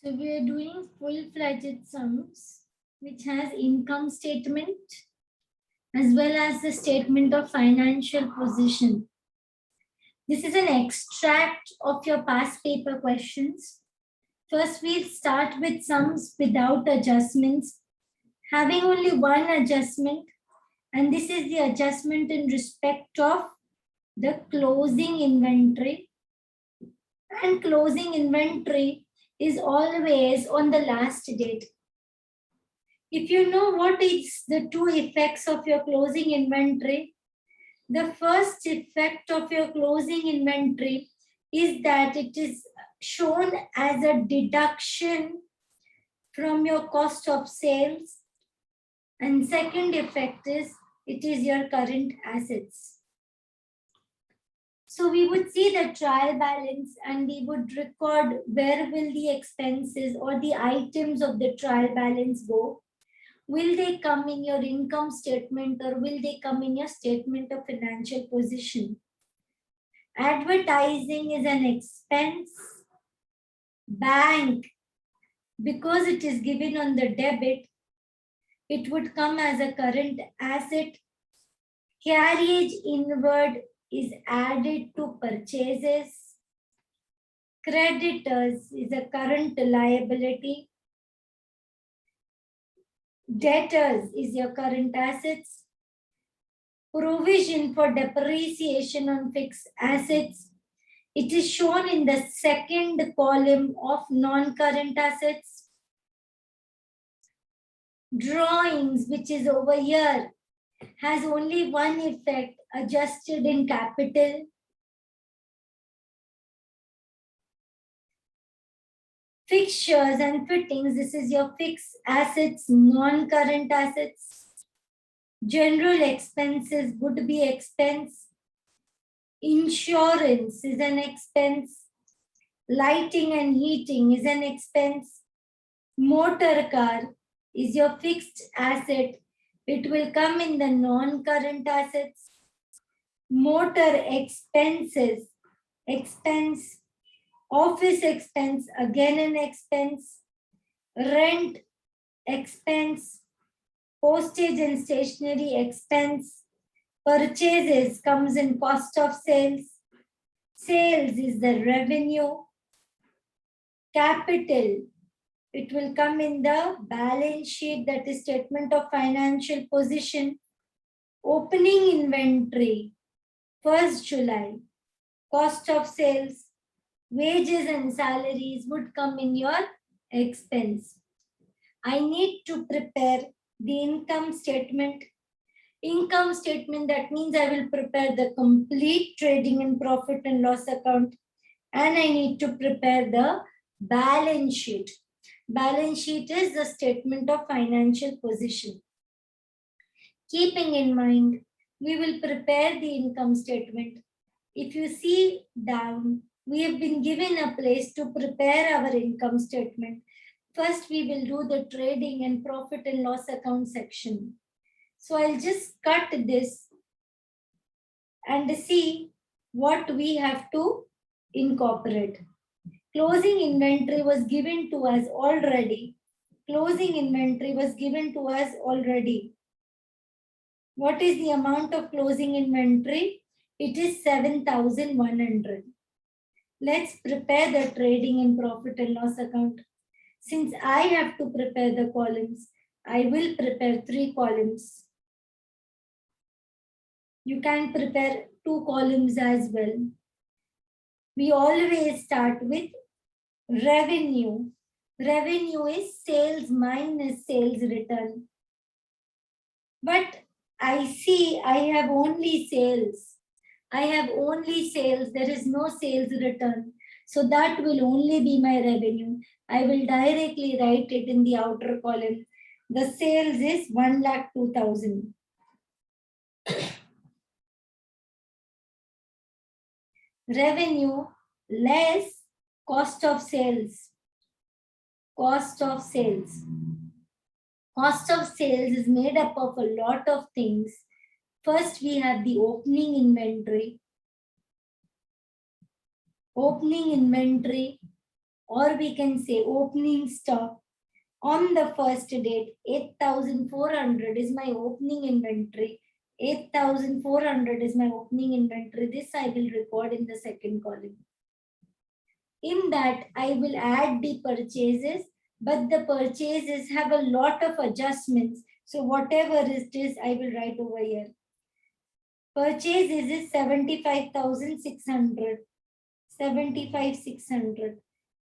So we are doing full-fledged sums, which has income statement as well as the statement of financial position. This is an extract of your past paper questions. First, we'll start with sums without adjustments, having only one adjustment, and this is the adjustment in respect of the closing inventory. And closing inventory is always on the last date. If you know what is the two effects of your closing inventory, the first effect of your closing inventory is that it is shown as a deduction from your cost of sales. And second effect is it is your current assets. So we would see the trial balance and we would record where will the expenses or the items of the trial balance go. Will they come in your income statement or will they come in your statement of financial position? Advertising is an expense. Bank, because it is given on the debit, it would come as a current asset. Carriage inward is added to purchases. Creditors is a current liability. Debtors is your current assets. Provision for depreciation on fixed assets. It is shown in the second column of non-current assets. Drawings, which is over here, has only one effect, adjusted in capital. Fixtures and fittings, this is your fixed assets, non-current assets. General expenses would be expense. Insurance is an expense. Lighting and heating is an expense. Motor car is your fixed asset. It will come in the non-current assets. Motor expenses, expense. Office expense, again an expense. Rent expense. Postage and stationery expense. Purchases comes in cost of sales. Sales is the revenue. Capital, it will come in the balance sheet, that is statement of financial position. Opening inventory, 1st July. Cost of sales, wages and salaries would come in your expense. I need to prepare the income statement. Income statement, that means I will prepare the complete trading and profit and loss account. And I need to prepare the balance sheet. Balance sheet is the statement of financial position. Keeping in mind, we will prepare the income statement. If you see down, we have been given a place to prepare our income statement. First, we will do the trading and profit and loss account section. So I'll just cut this and see what we have to incorporate. Closing inventory was given to us already. Closing inventory was given to us already. What is the amount of closing inventory? It is 7,100. Let's prepare the trading and profit and loss account. Since I have to prepare the columns, I will prepare 3 columns. You can prepare 2 columns as well. We always start with revenue. Revenue is sales minus sales return. But I see I have only sales. I have only sales. There is no sales return. So that will only be my revenue. I will directly write it in the outer column. The sales is 1,02,000. Revenue less cost of sales. Cost of sales. Cost of sales is made up of a lot of things. First, we have the opening inventory. Opening inventory or we can say opening stock. On the first date, 8,400 is my opening inventory. 8,400 is my opening inventory. This I will record in the second column. In that, I will add the purchases, but the purchases have a lot of adjustments. So whatever it is, I will write over here. Purchases is 75,600. 75,600.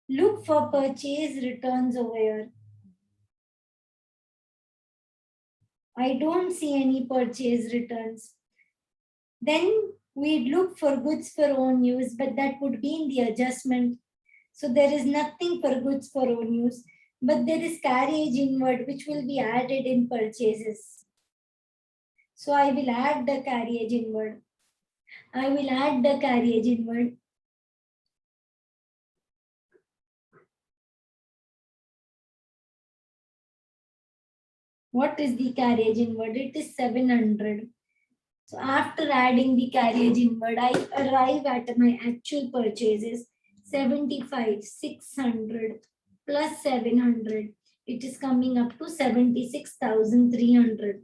Look for purchase returns over here. I don't see any purchase returns. Then we look for goods for own use, but that would be in the adjustment. So there is nothing for goods for own use, but there is carriage inward, which will be added in purchases. So I will add the carriage inward. I will add the carriage inward. What is the carriage inward? It is 700. So after adding the carriage inward, I arrive at my actual purchases, 75,600 plus 700. It is coming up to 76,300.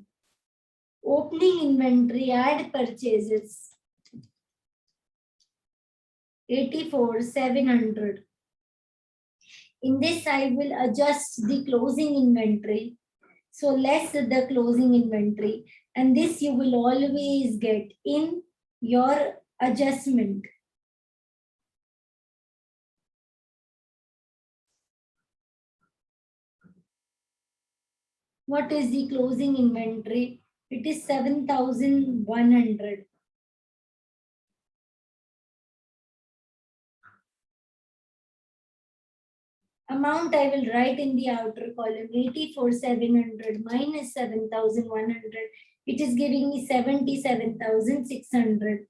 Opening inventory, add purchases, 84,700. In this, I will adjust the closing inventory. So less the closing inventory. And this you will always get in your adjustment. What is the closing inventory? It is 7,100. Amount I will write in the outer column, 84,700 minus 7,100. It is giving me 77,600.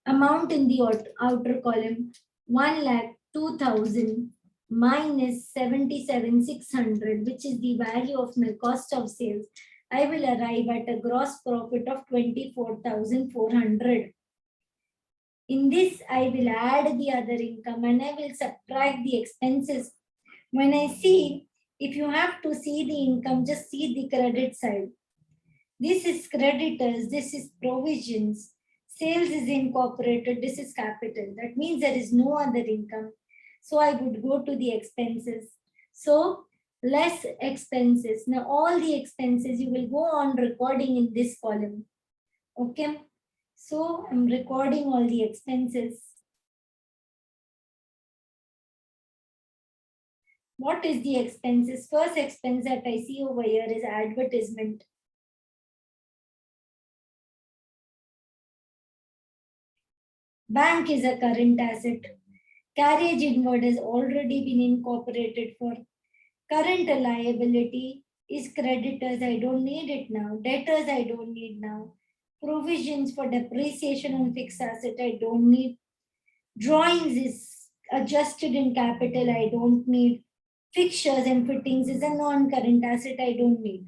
Amount in the outer column, 1,02,000 minus 77,600, which is the value of my cost of sales. I will arrive at a gross profit of 24,400. In this, I will add the other income and I will subtract the expenses. When I see, if you have to see the income, just see the credit side. This is creditors, this is provisions. Sales is incorporated, this is capital. That means there is no other income. So I would go to the expenses. So less expenses. Now all the expenses you will go on recording in this column. Okay. So I'm recording all the expenses. What is the expenses? First expense that I see over here is advertisement. Bank is a current asset. Carriage inward has already been incorporated for. Current liability is creditors. I don't need it now. Debtors I don't need now. Provisions for depreciation on fixed asset I don't need. Drawings is adjusted in capital I don't need. Fixtures and fittings is a non-current asset I don't need.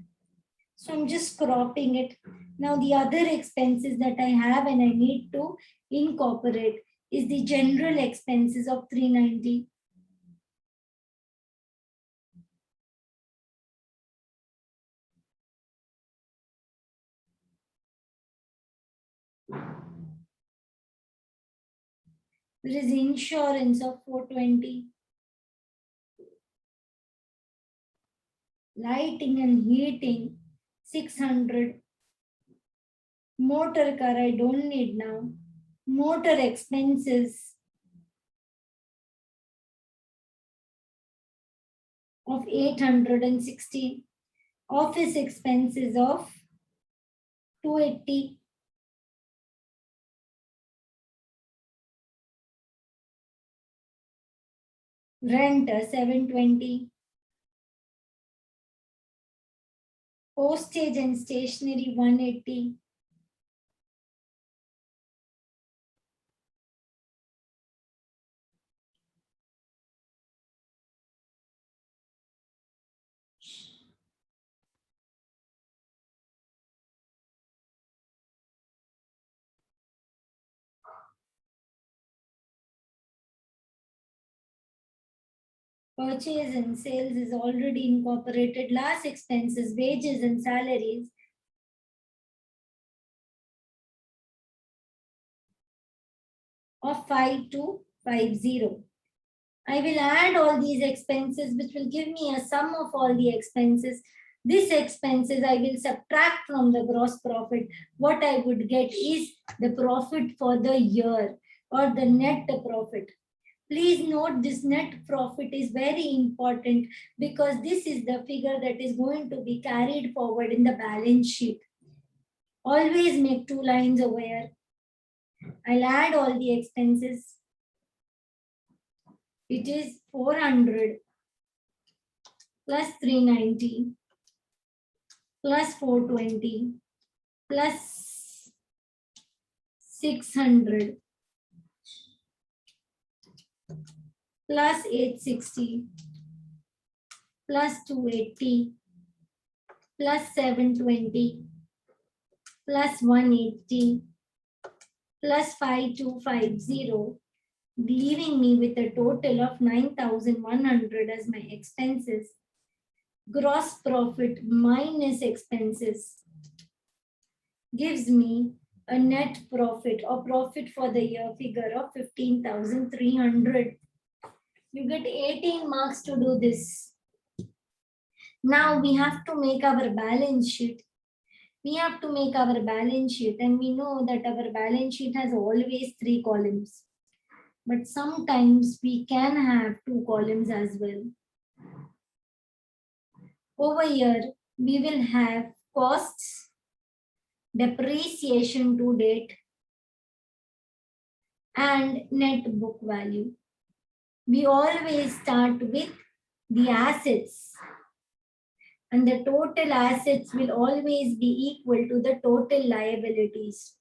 So I'm just cropping it. Now the other expenses that I have and I need to incorporate is the general expenses of 390. There is insurance of 420. Lighting and heating, 600. Motor car, I don't need now. Motor expenses of 860. Office expenses of 280. Rent, 720. Postage and stationery, 180. Purchase and sales is already incorporated. Last expenses, wages and salaries. Of 5250. I will add all these expenses, which will give me a sum of all the expenses. This expenses I will subtract from the gross profit. What I would get is the profit for the year or the net profit. Please note this net profit is very important because this is the figure that is going to be carried forward in the balance sheet. Always make two lines over here. I'll add all the expenses. It is 400 plus 390 plus 420 plus 600 plus 860 plus 280 plus 720 plus 180 plus 5250, leaving me with a total of 9,100 as my expenses. Gross profit minus expenses gives me a net profit or profit for the year figure of 15,300. You get 18 marks to do this. Now we have to make our balance sheet. We have to make our balance sheet, and we know that our balance sheet has always 3 columns. But sometimes we can have 2 columns as well. Over here, we will have costs, depreciation to date, and net book value. We always start with the assets, and the total assets will always be equal to the total liabilities.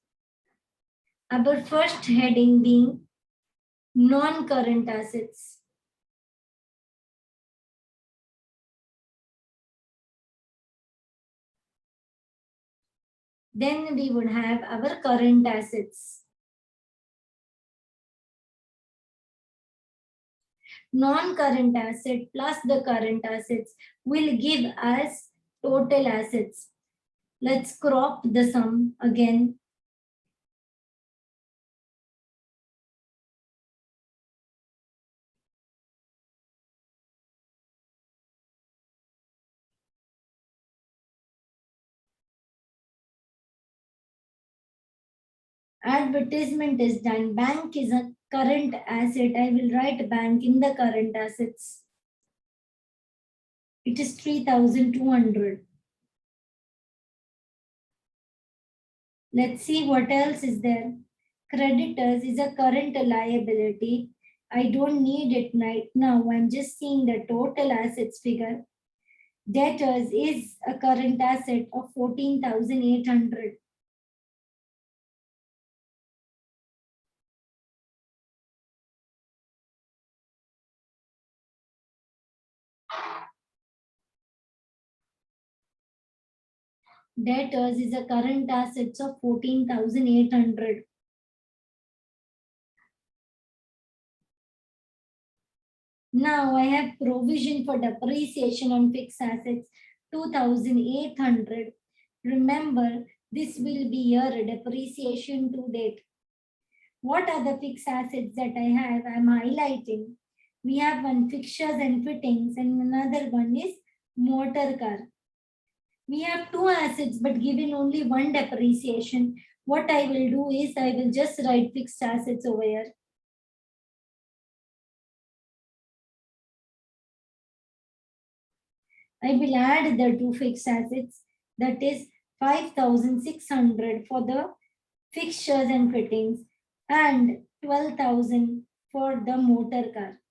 Our first heading being non-current assets. Then we would have our current assets. Non-current asset plus the current assets will give us total assets. Let's crop the sum again. Advertisement is done. Bank is a current asset. I will write bank in the current assets. It is 3,200. Let's see what else is there. Creditors is a current liability. I don't need it right now. I'm just seeing the total assets figure. Debtors is a current asset of 14,800. Debtors is a current assets of 14,800. Now I have provision for depreciation on fixed assets, 2,800. Remember, this will be your depreciation to date. What are the fixed assets that I have? I'm highlighting. We have one fixtures and fittings, and another one is motor car. We have 2 assets, but given only one depreciation. What I will do is I will just write fixed assets over here. I will add the 2 fixed assets, that is 5,600 for the fixtures and fittings and 12,000 for the motor car.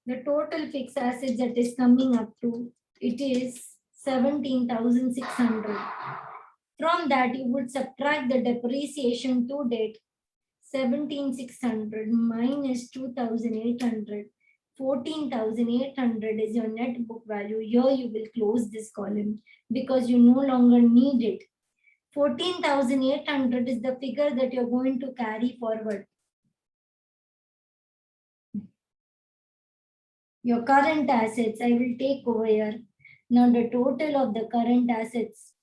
The total fixed assets that is coming up to, it is 17,600. From that, you would subtract the depreciation to date, 17,600 minus 2,800. 14,800 is your net book value. Here you will close this column because you no longer need it. 14,800 is the figure that you're going to carry forward. Your current assets, I will take over here. Now the total of the current assets.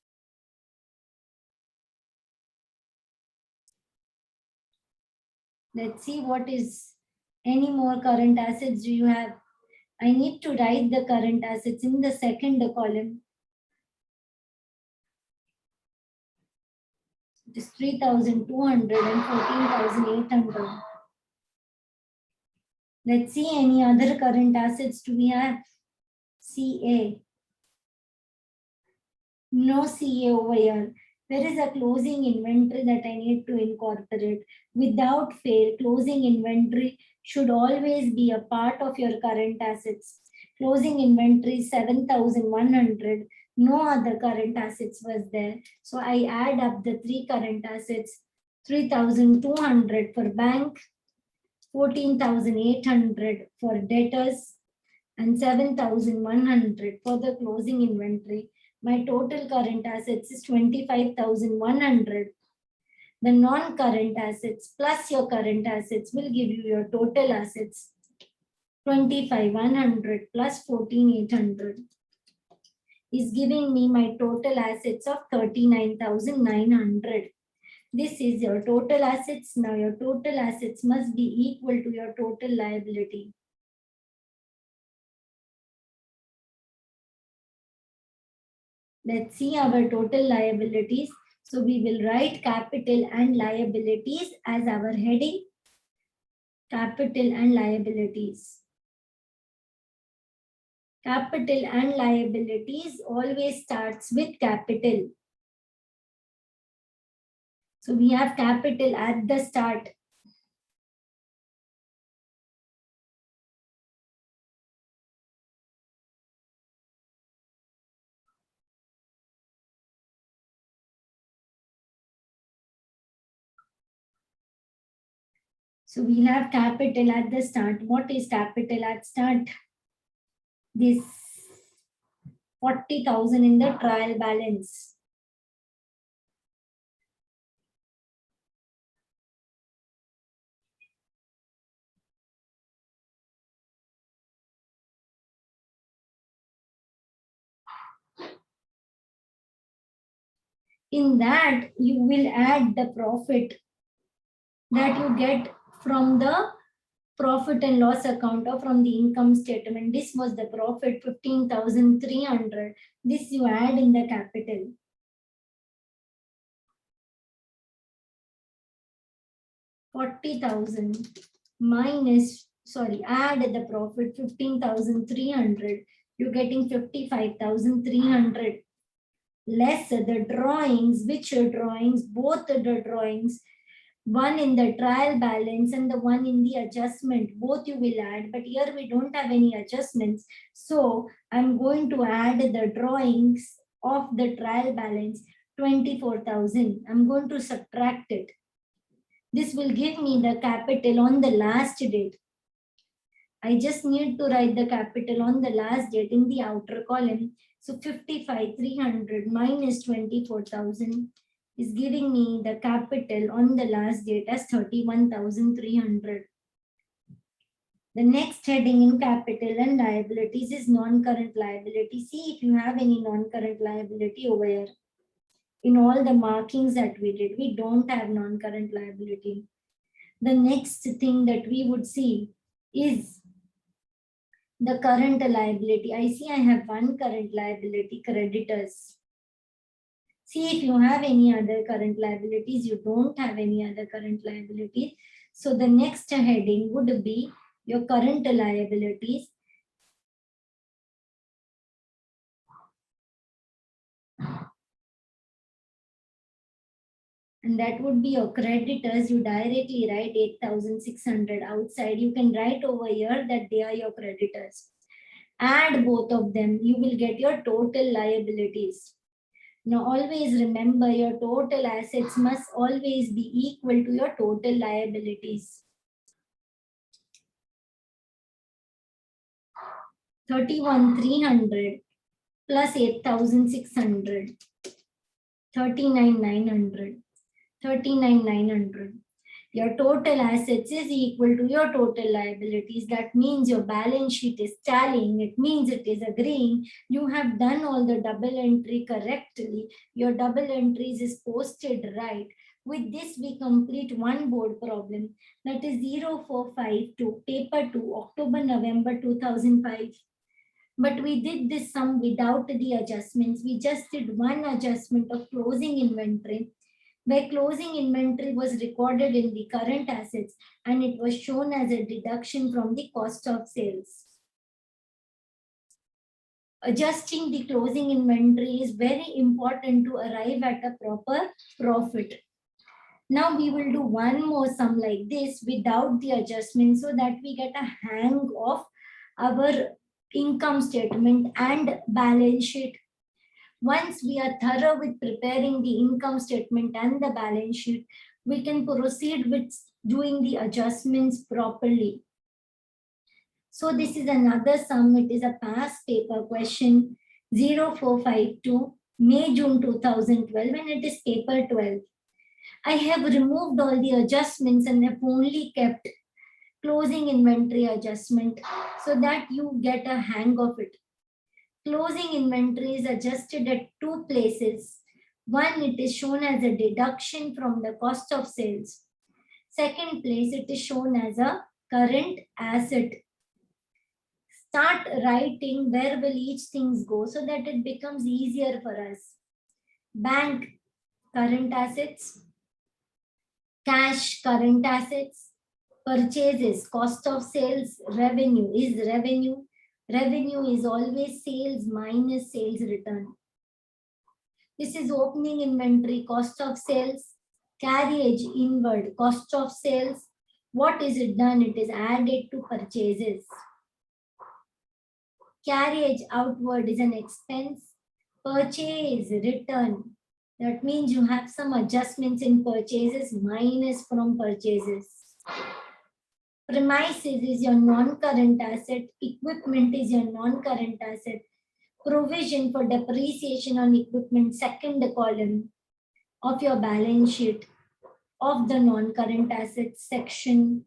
Let's see what is any more current assets do you have. I need to write the current assets in the second column. It is 3,200 and 14,800. Let's see any other current assets do we have. CA. No CA over here. There is a closing inventory that I need to incorporate. Without fail, closing inventory should always be a part of your current assets. Closing inventory 7,100. No other current assets was there. So I add up the three current assets. 3,200 for bank, 14,800 for debtors, and 7,100 for the closing inventory. My total current assets is 25,100. The non-current assets plus your current assets will give you your total assets. 25,100 plus 14,800 is giving me my total assets of 39,900. This is your total assets. Now your total assets must be equal to your total liability. Let's see our total liabilities. So we will write capital and liabilities as our heading. Capital and liabilities. Capital and liabilities always starts with capital. So we have capital at the start. So we'll have capital at the start. What is capital at start? This 40,000 in the trial balance. In that, you will add the profit that you get from the profit and loss account or from the income statement. This was the profit, 15,300. This you add in the capital. Add the profit 15,300. You're getting 55,300. Less the drawings. Which drawings? Both the drawings. One in the trial balance and the one in the adjustment. Both you will add, but here we don't have any adjustments. So I'm going to add the drawings of the trial balance, 24,000. I'm going to subtract it. This will give me the capital on the last date. I just need to write the capital on the last date in the outer column. So 55,300 minus 24,000 is giving me the capital on the last date as 31,300. The next heading in capital and liabilities is non-current liability. See if you have any non-current liability over here. In all the markings that we did, we don't have non-current liability. The next thing that we would see is the current liability. I see I have one current liability, creditors. See if you have any other current liabilities. You don't have any other current liabilities. So the next heading would be your current liabilities. And that would be your creditors. You directly write 8,600 outside. You can write over here that they are your creditors. Add both of them. You will get your total liabilities. Now always remember your total assets must always be equal to your total liabilities. 31,300 plus 8,600. 39,900. 39,900. Your total assets is equal to your total liabilities. That means your balance sheet is tallying. It means it is agreeing. You have done all the double entry correctly. Your double entries is posted right. With this, we complete one board problem. That is 0452, paper 2, October, November 2005. But we did this sum without the adjustments. We just did one adjustment of closing inventory, where closing inventory was recorded in the current assets and it was shown as a deduction from the cost of sales. Adjusting the closing inventory is very important to arrive at a proper profit. Now we will do one more sum like this without the adjustment so that we get a hang of our income statement and balance sheet. Once we are thorough with preparing the income statement and the balance sheet, we can proceed with doing the adjustments properly. So this is another sum. It is a past paper question 0452, May-June 2012, and it is paper 12. I have removed all the adjustments and have only kept closing inventory adjustment so that you get a hang of it. Closing inventory is adjusted at two places. One, it is shown as a deduction from the cost of sales. Second place, it is shown as a current asset. Start writing where will each things go so that it becomes easier for us. Bank, current assets. Cash, current assets. Purchases, cost of sales. Revenue is revenue. Revenue is always sales minus sales return. This is opening inventory, cost of sales. Carriage inward, cost of sales. What is it done? It is added to purchases. Carriage outward is an expense. Purchase return. That means you have some adjustments in purchases minus from purchases. Premises is your non-current asset. Equipment is your non-current asset. Provision for depreciation on equipment, second column of your balance sheet of the non-current assets section.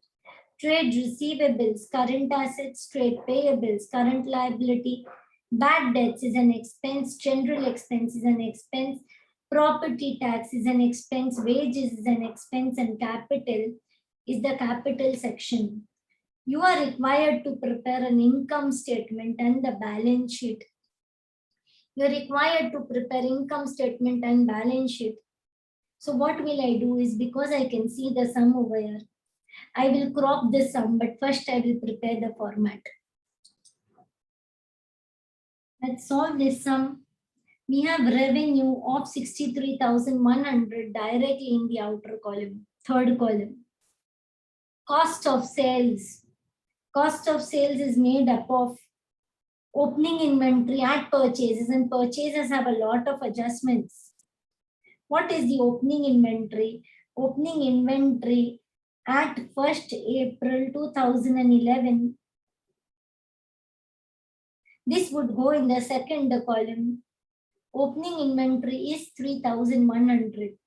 Trade receivables, current assets. Trade payables, current liability. Bad debts is an expense. General expense is an expense. Property tax is an expense. Wages is an expense. And capital is the capital section. You are required to prepare an income statement and the balance sheet. You are required to prepare income statement and balance sheet. So what will I do is, because I can see the sum over here, I will crop this sum, but first I will prepare the format. Let's solve this sum. We have revenue of 63,100 directly in the outer column, third column. Cost of sales. Cost of sales is made up of opening inventory at purchases, and purchases have a lot of adjustments. What is the opening inventory? Opening inventory at 1st April 2011. This would go in the second column. Opening inventory is 3,100.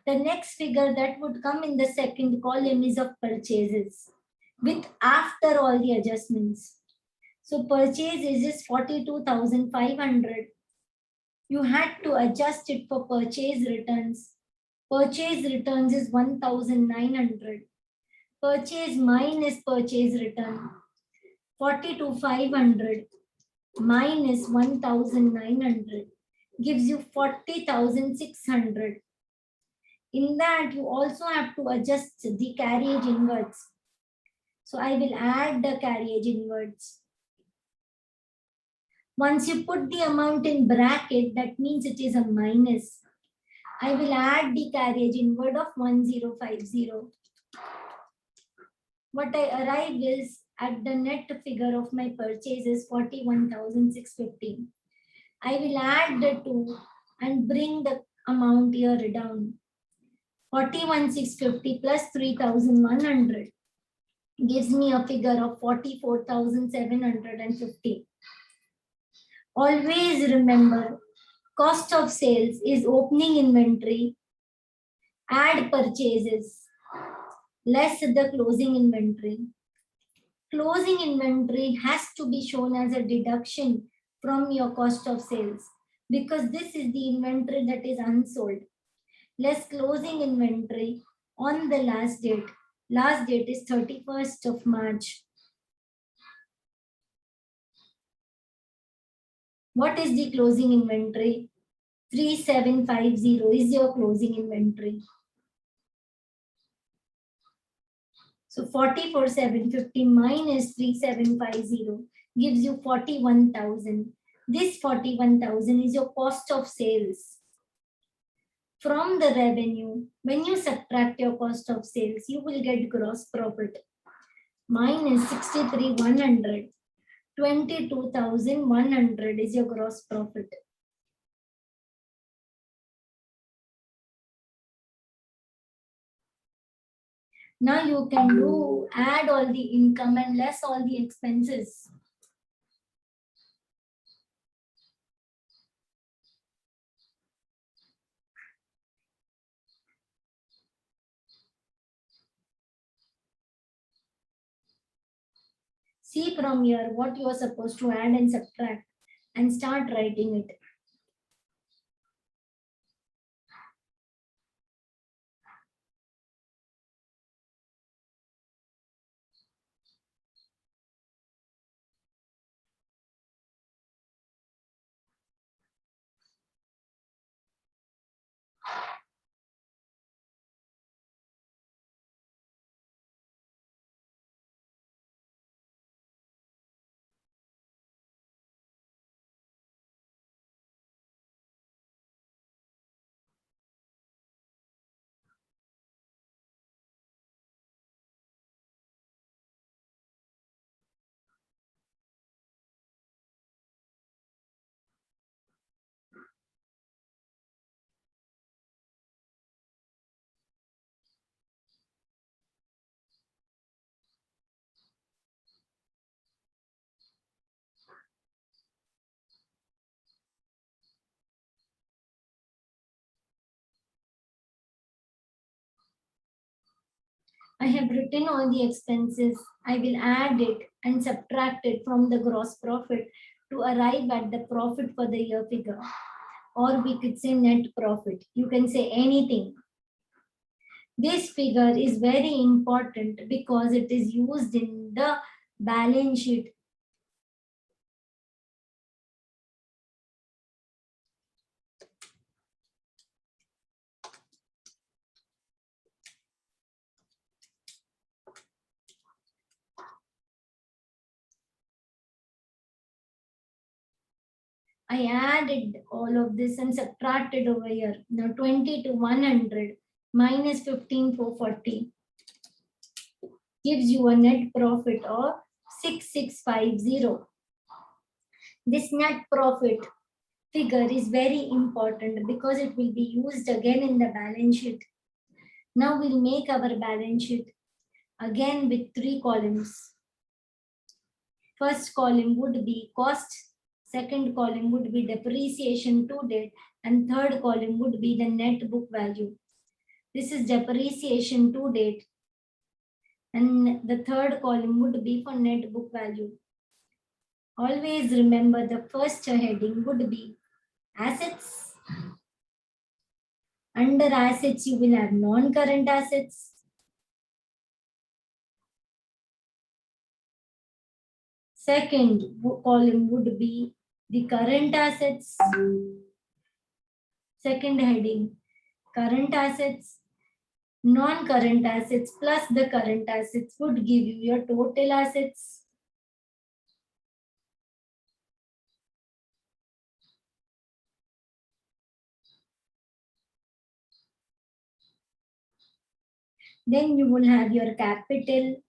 The next figure that would come in the second column is of purchases with after all the adjustments. So purchases is 42,500. You had to adjust it for purchase returns. Purchase returns is 1,900. Purchase minus purchase return. 42,500 minus 1,900 gives you 40,600. In that, you also have to adjust the carriage inwards. So I will add the carriage inwards. Once you put the amount in bracket, that means it is a minus. I will add the carriage inward of 1050. What I arrive is at the net figure of my purchase is 41,650. I will add the two and bring the amount here down. 41,650 plus 3,100 gives me a figure of 44,750. Always remember, cost of sales is opening inventory, add purchases. less the closing inventory. Closing inventory has to be shown as a deduction from your cost of sales because this is the inventory that is unsold. Less closing inventory on the last date. Last date is 31st of March. What is the closing inventory? 3750 is your closing inventory. So 44,750 minus 3750 gives you 41,000. This 41,000 is your cost of sales. From the revenue, when you subtract your cost of sales, you will get gross profit. Minus 63,100. 22,100 is your gross profit. Now you can add all the income and less all the expenses. See from here what you are supposed to add and subtract and start writing it. I have written all the expenses. I will add it and subtract it from the gross profit to arrive at the profit for the year figure. Or we could say net profit. You can say anything. This figure is very important because it is used in the balance sheet. I added all of this and subtracted over here. Now 20 to 100 minus 15,440 gives you a net profit of 6650. This net profit figure is very important because it will be used again in the balance sheet. Now we'll make our balance sheet again with 3 columns. First column would be cost, second column would be depreciation to date, and third column would be the net book value. This is depreciation to date, and the third column would be for net book value. Always remember the first heading would be assets. Under assets, you will have non-current assets. Second column would be the current assets. Second heading, current assets. Non-current assets plus the current assets would give you your total assets. Then you will have your capital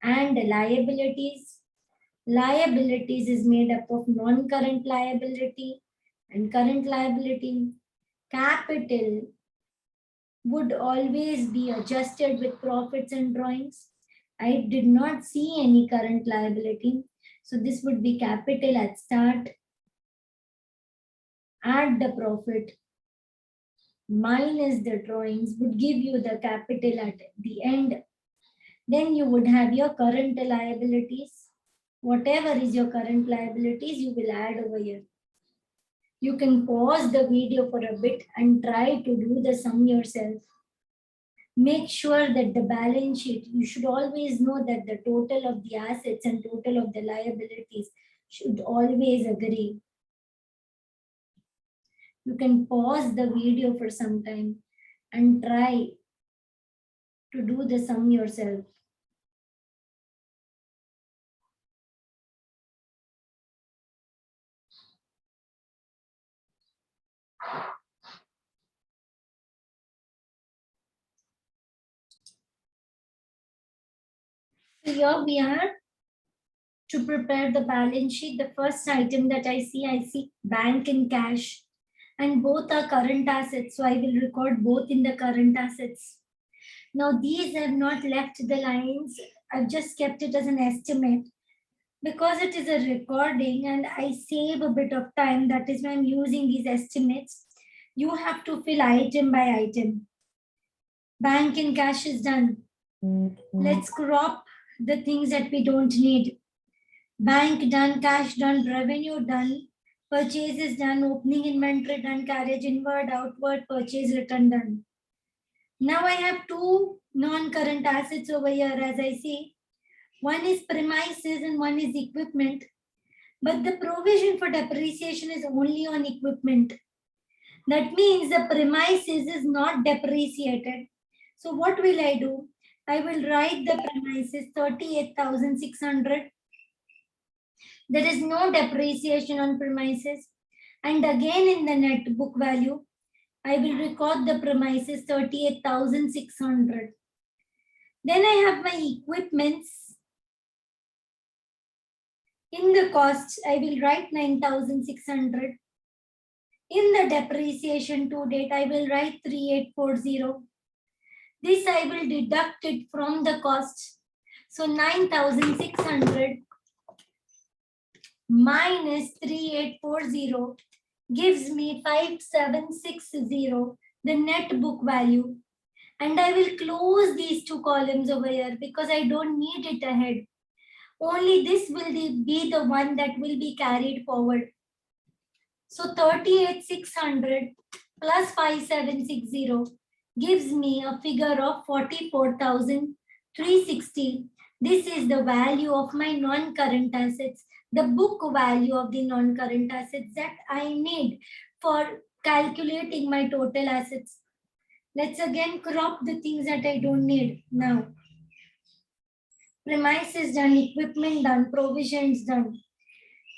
and liabilities. Liabilities is made up of non-current liability and current liability. Capital would always be adjusted with profits and drawings. I did not see any current liability. So this would be capital at start. Add the profit. minus the drawings would give you the capital at the end. Then you would have your current liabilities. Whatever is your current liabilities, you will add over here. You can pause the video for a bit and try to do the sum yourself. Make sure that the balance sheet, you should always know that the total of the assets and total of the liabilities should always agree. You can pause the video for some time and try to do the sum yourself. So here we are to prepare the balance sheet. The first item that I see bank and cash, and both are current assets. So I will record both in the current assets. Now these have not left the lines. I've just kept it as an estimate because it is a recording and I save a bit of time. That is why I'm using these estimates. You have to fill item by item. Bank and cash is done. Let's crop the things that we don't need. Bank done, cash done, revenue done, purchases done, opening inventory done, carriage inward, outward, purchase return done. Now I have two non-current assets over here, as I see. One is premises and one is equipment. But the provision for depreciation is only on equipment. That means the premises is not depreciated. So what will I do? I will write the premises 38,600. There is no depreciation on premises. And again in the net book value, I will record the premises 38,600. Then I have my equipments. In the costs, I will write 9,600. In the depreciation to date, I will write 3840. This I will deduct it from the cost. So 9,600 minus 3840 gives me 5760, the net book value. And I will close these two columns over here because I don't need it ahead. Only this will be the one that will be carried forward. So 38,600 plus 5760 gives me a figure of 44,360. This is the value of my non-current assets, the book value of the non-current assets that I need for calculating my total assets. Let's again crop the things that I don't need now. Premises done, equipment done, provisions done.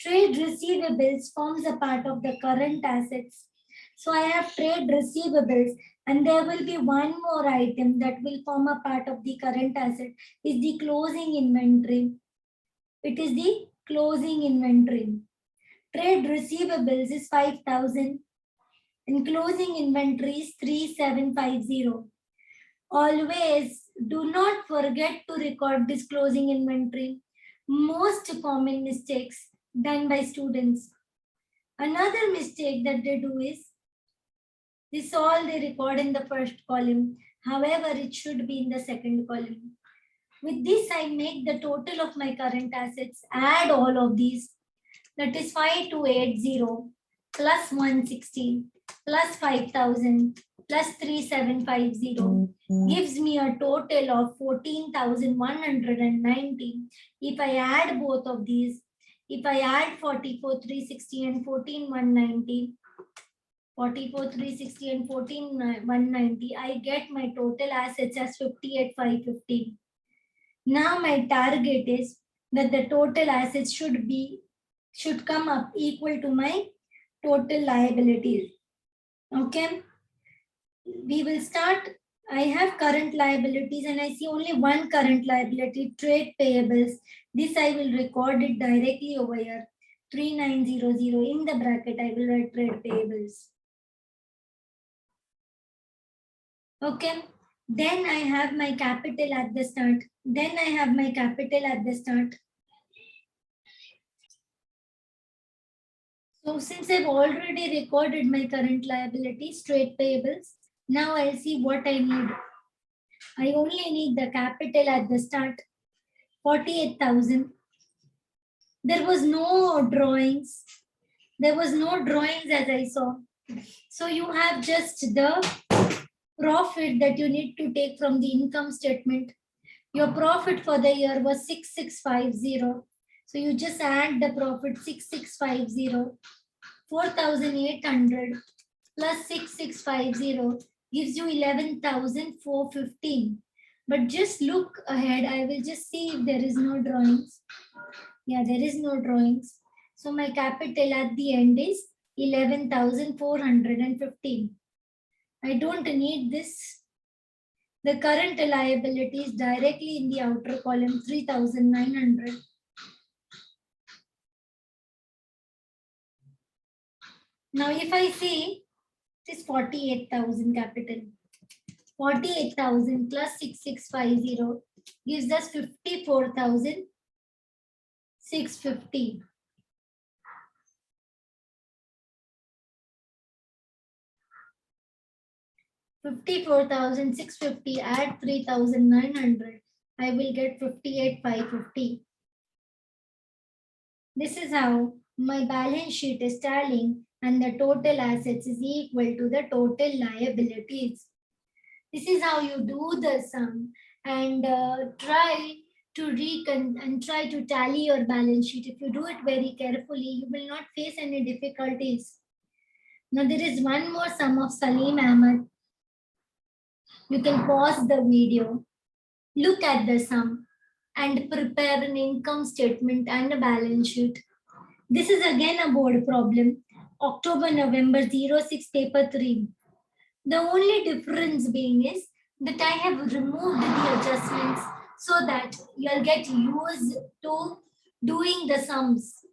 Trade receivables forms a part of the current assets. So I have trade receivables, and there will be one more item that will form a part of the current asset is the closing inventory. It is the closing inventory. Trade receivables is 5,000 and closing inventory is 3,750. Always do not forget to record this closing inventory. Most common mistakes done by students. Another mistake that they do is this all they record in the first column. However, it should be in the second column. With this, I make the total of my current assets, add all of these. That is 5280 plus 160 plus 5,000 plus 3,750 gives me a total of 14,190. If I add both of these, if I add 44,360 and 14,190, 44,360 and 14,190, I get my total assets as 58,550. Now my target is that the total assets should come up equal to my total liabilities. Okay, we will start. I have current liabilities and I see only one current liability, trade payables. This I will record it directly over here. 3900 in the bracket, I will write trade payables. Okay, then I have my capital at the start. So since I've already recorded my current liabilities, trade payables, Now I'll see what I need. I only need the capital at the start, 48,000. There was no drawings. There was no drawings as I saw. So you have just the profit that you need to take from the income statement. Your profit for the year was 6650. So you just add the profit 6650, 4,800 plus 6650 gives you 11,415. But just look ahead. I will just see if there is no drawings. Yeah, there is no drawings. So my capital at the end is 11,415. I don't need this. The current liability is directly in the outer column, 3,900. Now, if I say it is 48,000 capital, 48,000 plus 6650 gives us 54,650. $54,650 add 3,900. I will get 58,550. This is how my balance sheet is tallying and the total assets is equal to the total liabilities. This is how you do the sum and try to tally your balance sheet. If you do it very carefully, you will not face any difficulties. Now there is one more sum of Salim Ahmed. You can pause the video, look at the sum and prepare an income statement and a balance sheet. This is again a board problem. October, November 06 paper 3. The only difference being is that I have removed the adjustments so that you'll get used to doing the sums.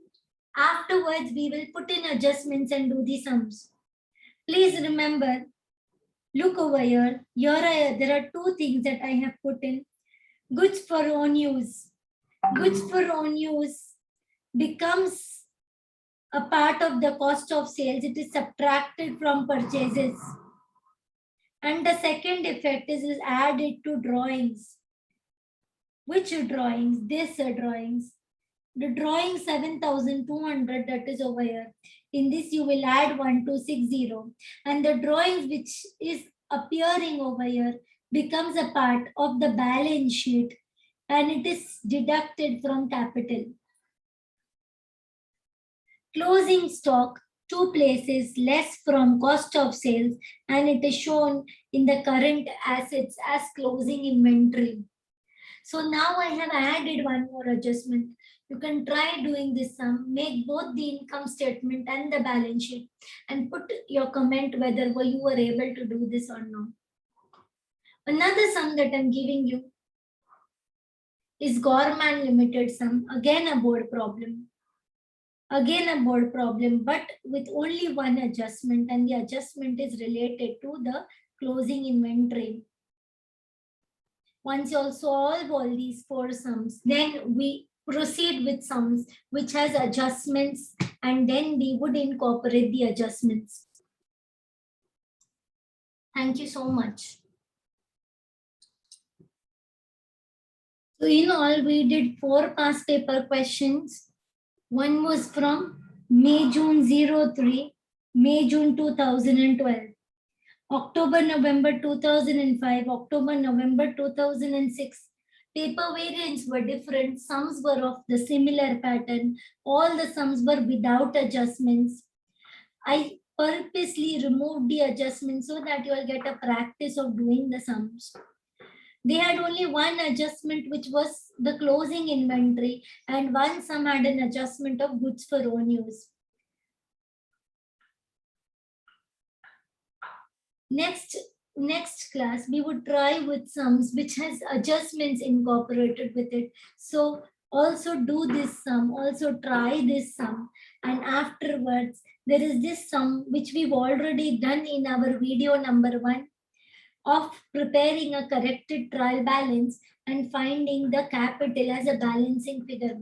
Afterwards, we will put in adjustments and do the sums. Please remember, look over here. There are two things that I have put in. Goods for own use. Goods for own use becomes a part of the cost of sales. It is subtracted from purchases. And the second effect is added to drawings. Which drawings? This drawings. The drawing 7,200 that is over here. In this you will add 1260. And the drawings which is appearing over here becomes a part of the balance sheet and it is deducted from capital. Closing stock, 2 places less from cost of sales and it is shown in the current assets as closing inventory. So now I have added one more adjustment. You can try doing this sum, make both the income statement and the balance sheet and put your comment whether you were able to do this or not. Another sum that I'm giving you is Gorman Limited sum, again a board problem. Again a board problem, but with only one adjustment and the adjustment is related to the closing inventory. Once you solve all these 4 sums, then we proceed with sums which has adjustments and then we would incorporate the adjustments. Thank you so much. So in all, we did 4 past paper questions. One was from May-June 03, May-June 2012, October-November 2005, October-November 2006. Paper variants were different. Sums were of the similar pattern. All the sums were without adjustments. I purposely removed the adjustments so that you will get a practice of doing the sums. They had only one adjustment, which was the closing inventory, and one sum had an adjustment of goods for own use. Next class, we would try with sums which has adjustments incorporated with it. So also do this sum, also try this sum. And afterwards, there is this sum which we've already done in our video number 1. Of preparing a corrected trial balance and finding the capital as a balancing figure.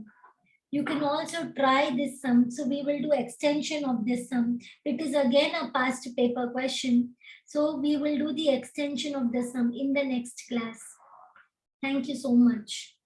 You can also try this sum. So we will do extension of this sum. It is again a past paper question. So we will do the extension of the sum in the next class. Thank you so much.